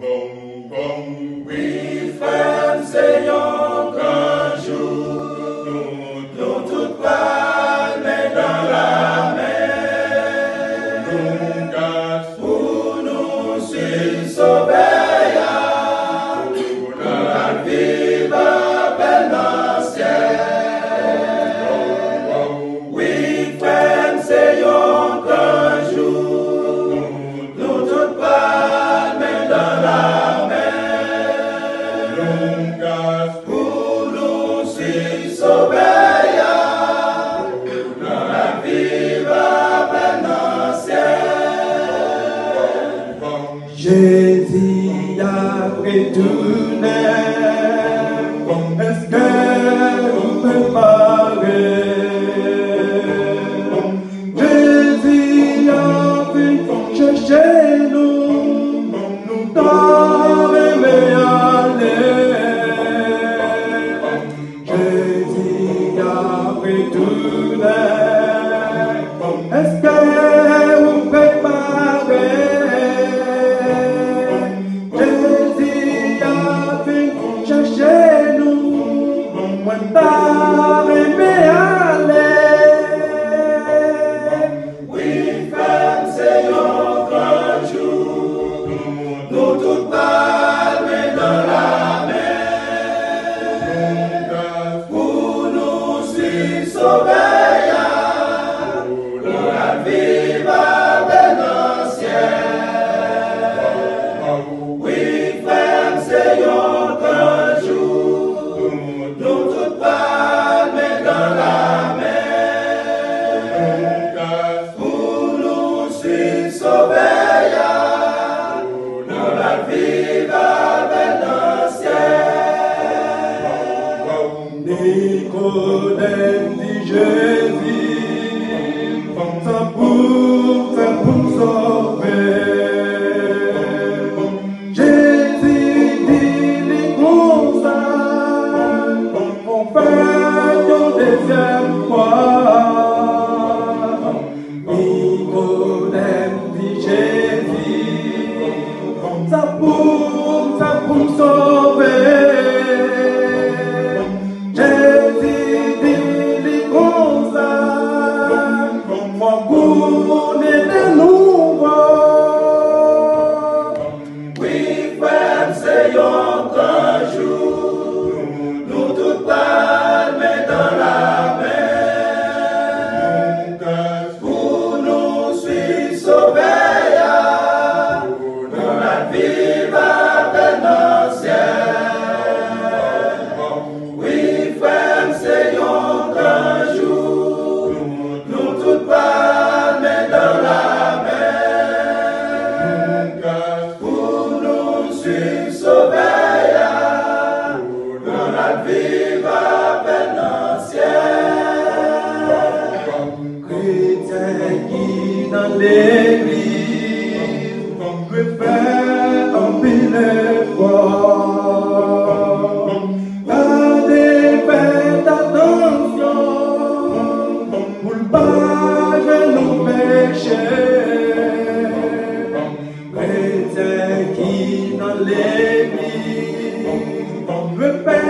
Oui, frère, Seigneur, qu'un jour, nous toutes palmes dans la mer, nous gâte pour nous suivre sauver, pour la vivre belle dans le ciel. Oui, frère, Seigneur, qu'un jour, nous toutes palmes dans la mer, nous gâte pour nous suivre sauver, pour la vivre belle dans le ciel. Jésus a retourné, est-ce que vous préparez? Jésus a vu chercher nous, nous t'en aimé aller. Jésus a retourné, est-ce que vous préparez? Jésus a vu chercher nous, moi t'en aimé aller. Oui, frère, Seigneur, qu'un jour, nous toutes palmes dans la mer, pour nous suivre sauver, pour la vivre belle dans le ciel. Oui, frère, Seigneur, qu'un jour, nous toutes palmes dans la mer, pour nous suivre sauver, pour la vivre belle dans le ciel. Nicodème dit Jésus, ça pour me sauver. Jésus dit les gros on fait ton deuxième fois. Nicodème dit Jésus, ça pour me sauver. Jésus dit les gros moi pour de nouveau. Oui, frère, Seigneur, qu'un jour, nous toutes palmes dans la mer, pour nous suivre sauver, pour la vivre belle dans le ciel. Oui, frère, Seigneur, qu'un jour, nous toutes palmes dans la mer, pour nous suivre sauver, pour la vivre belle dans le ciel. Chrétien qui dans l'église veut faire un pile effort. Gardez, faites attention pour ne pas nous pécher. Chrétien qui dans l'église veut faire